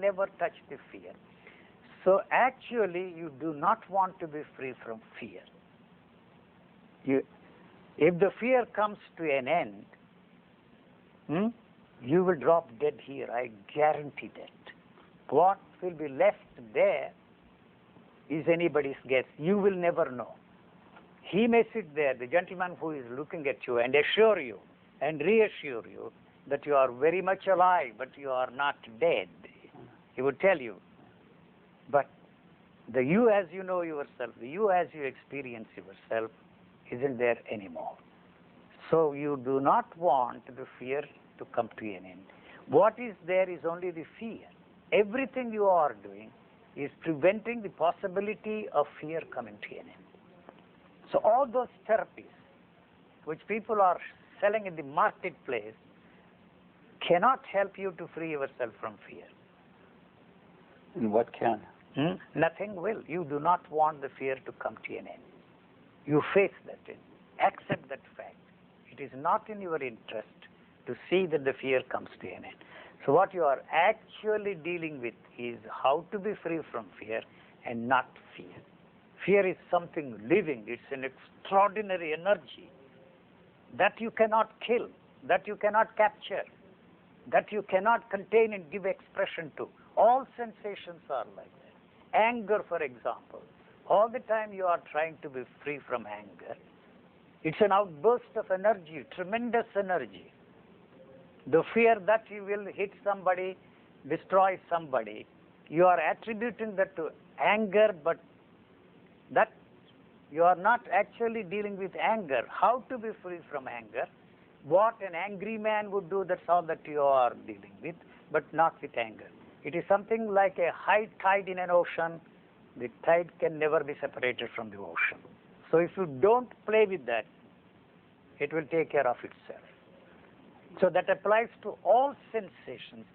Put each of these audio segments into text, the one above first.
never touch the fear. So actually, you do not want to be free from fear. If the fear comes to an end, you will drop dead here. I guarantee that. What will be left there is anybody's guess. You will never know. He may sit there, the gentleman who is looking at you, and assure you and reassure you that you are very much alive, but you are not dead. He would tell you. But the you as you know yourself, the you as you experience yourself, isn't there anymore. So you do not want the fear to come to an end. What is there is only the fear. Everything you are doing is preventing the possibility of fear coming to an end. So all those therapies which people are selling in the marketplace cannot help you to free yourself from fear. And what can? Nothing will. You do not want the fear to come to an end. You face that end. Accept that fact. It is not in your interest to see that the fear comes to an end. So what you are actually dealing with is how to be free from fear and not fear. Fear is something living. It's an extraordinary energy that you cannot kill, that you cannot capture, that you cannot contain and give expression to. All sensations are like that. Anger, for example. All the time you are trying to be free from anger. It's an outburst of energy, tremendous energy. The fear that you will hit somebody, destroy somebody, you are attributing that to anger, but that you are not actually dealing with anger. How to be free from anger? What an angry man would do, that's all that you are dealing with, but not with anger. It is something like a high tide in an ocean. The tide can never be separated from the ocean. So if you don't play with that, it will take care of itself. So that applies to all sensations.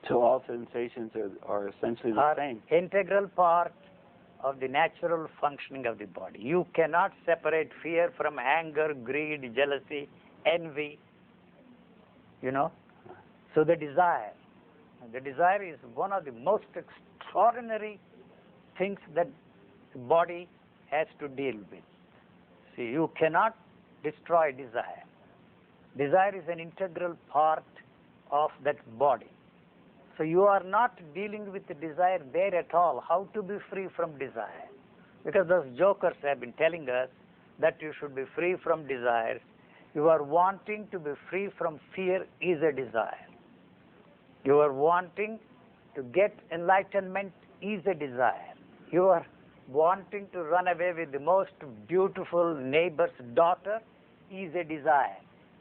So all sensations are essentially the same. Integral part of the natural functioning of the body. You cannot separate fear from anger, greed, jealousy, envy. So the desire is one of the most extraordinary things that the body has to deal with. See, you cannot destroy desire. Desire is an integral part of that body. So you are not dealing with the desire there at all. How to be free from desire? Because those jokers have been telling us that you should be free from desires. You are wanting to be free from fear is a desire. You are wanting to get enlightenment is a desire. You are wanting to run away with the most beautiful neighbor's daughter is a desire.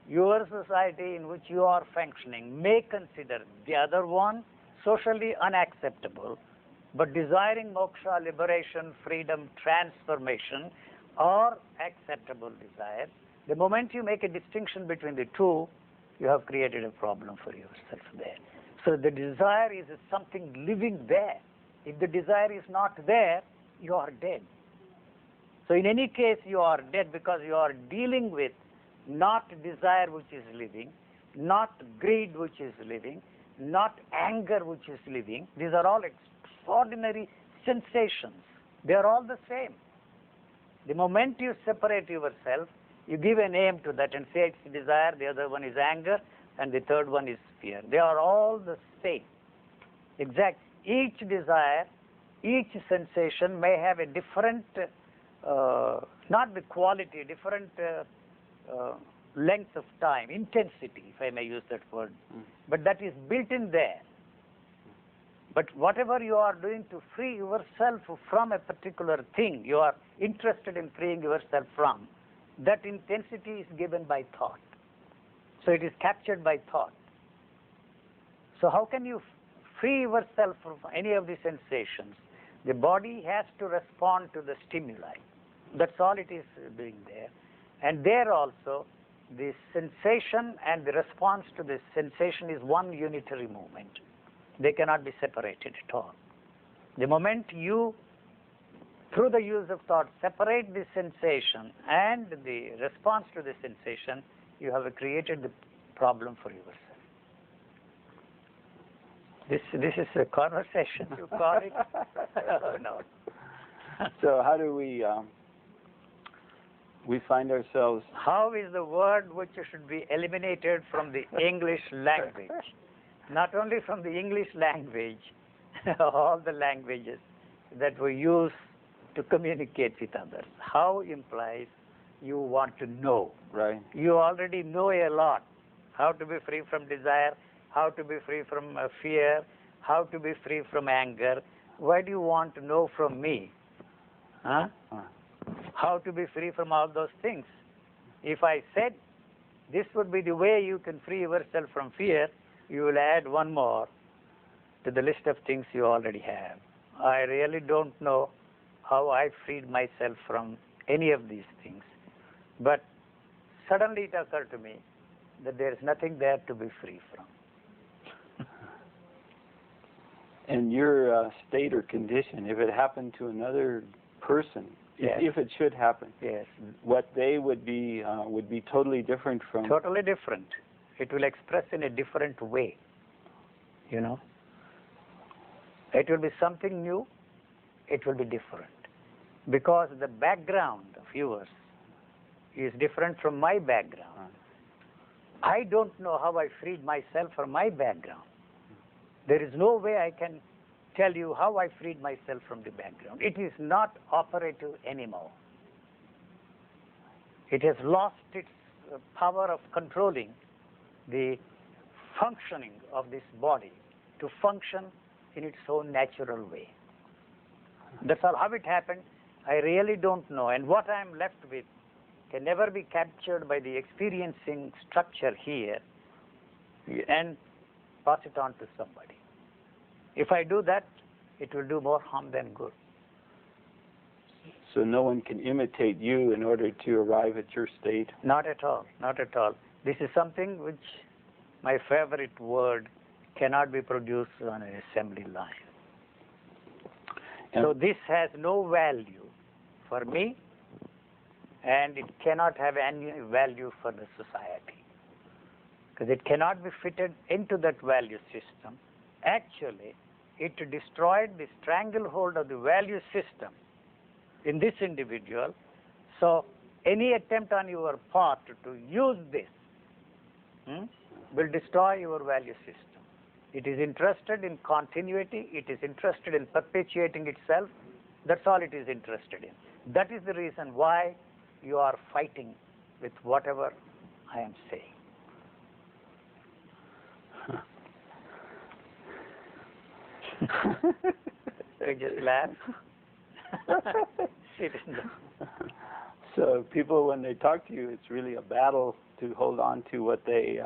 Your society in which you are functioning may consider the other one socially unacceptable, but desiring moksha, liberation, freedom, transformation are acceptable desires. The moment you make a distinction between the two, you have created a problem for yourself there. So the desire is something living there. If the desire is not there, you are dead. So in any case, you are dead because you are dealing with not desire which is living, not greed which is living, not anger which is living. These are all extraordinary sensations. They are all the same. The moment you separate yourself, you give a name to that and say it's desire, the other one is anger, and the third one is fear. They are all the same. Exact. Each desire, each sensation may have a different, not the quality, different length of time, intensity, if I may use that word. But that is built in there. But whatever you are doing to free yourself from a particular thing, you are interested in freeing yourself from, that intensity is given by thought. So it is captured by thought. So how can you free yourself from any of the sensations? The body has to respond to the stimuli. That's all it is doing there. And there also, the sensation and the response to the sensation is one unitary movement. They cannot be separated at all. The moment you, through the use of thought, separate the sensation and the response to the sensation, you have created the problem for yourself. This is a conversation, you call it? Oh, no. So how do we find ourselves? How is the word which should be eliminated from the English language? Not only from the English language, all the languages that we use to communicate with others. How implies you want to know. Right. You already know a lot. How to be free from desire, how to be free from fear, how to be free from anger. Why do you want to know from me? Huh? How to be free from all those things. If I said this would be the way you can free yourself from fear, you will add one more to the list of things you already have. I really don't know how I freed myself from any of these things. But suddenly it occurred to me that there is nothing there to be free from. And your state or condition, if it happened to another person, Yes. if it should happen, Yes. what they would be totally different from. Totally different. It will express in a different way. You know? It will be something new. It will be different. Because the background of yours is different from my background. I don't know how I freed myself from my background. There is no way I can tell you how I freed myself from the background. It is not operative anymore. It has lost its power of controlling the functioning of this body to function in its own natural way. That's all. How it happened, I really don't know. And what I am left with can never be captured by the experiencing structure here and pass it on to somebody. If I do that, it will do more harm than good. So no one can imitate you in order to arrive at your state? Not at all, not at all. This is something which my favorite word cannot be produced on an assembly line. And so this has no value for me, and it cannot have any value for the society, because it cannot be fitted into that value system. Actually, it destroyed the stranglehold of the value system in this individual. So any attempt on your part to use this will destroy your value system. It is interested in continuity. It is interested in perpetuating itself. That's all it is interested in. That is the reason why you are fighting with whatever I am saying. You just laugh. So people, when they talk to you, it's really a battle to hold on to what they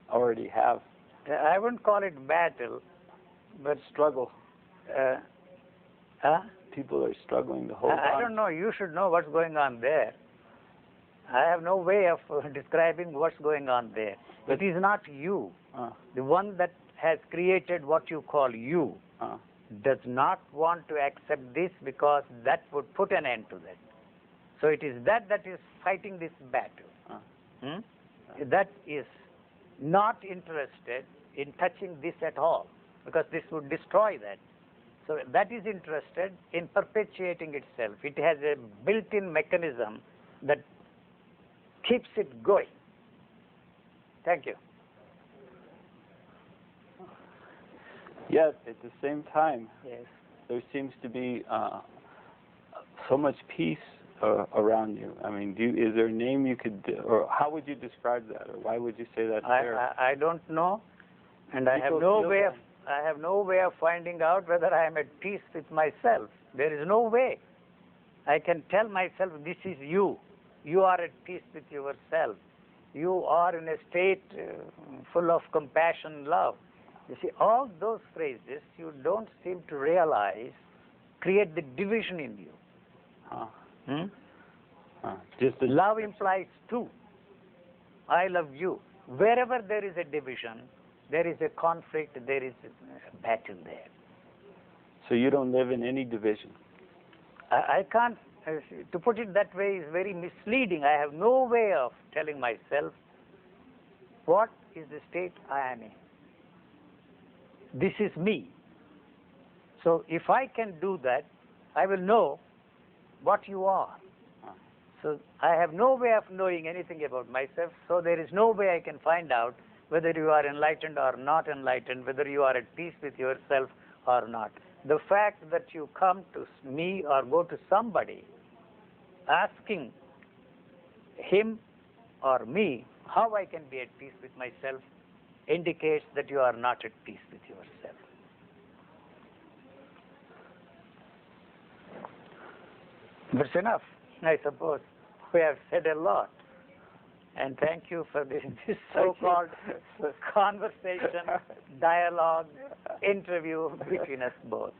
already have. I wouldn't call it battle, but Struggle. Huh? People are struggling to hold on. I don't know. You should know what's going on there. I have no way of describing what's going on there. It is not you. The one that has created what you call you does not want to accept this, because that would put an end to that. So it is that is fighting this battle. That is not interested in touching this at all, because this would destroy that. So that is interested in perpetuating itself. It has a built-in mechanism that keeps it going. Thank you. Yet, at the same time, Yes. there seems to be so much peace around you. I mean, is there a name you could, or how would you describe that, or why would you say that? I don't know, and I have no way of finding out whether I am at peace with myself. There is no way. I can tell myself, this is you. You are at peace with yourself. You are in a state full of compassion, love. You see, all those phrases you don't seem to realize create the division in you. Just love implies two. I love you. Wherever there is a division, there is a conflict, there is a battle there. So you don't live in any division? I can't, to put it that way is very misleading. I have no way of telling myself what is the state I am in. This is me. So if I can do that, I will know what you are. So I have no way of knowing anything about myself, so there is no way I can find out whether you are enlightened or not enlightened, whether you are at peace with yourself or not. The fact that you come to me or go to somebody asking him or me how I can be at peace with myself indicates that you are not at peace with yourself. That's enough, I suppose. We have said a lot. And thank you for this so-called conversation, dialogue, interview between us both.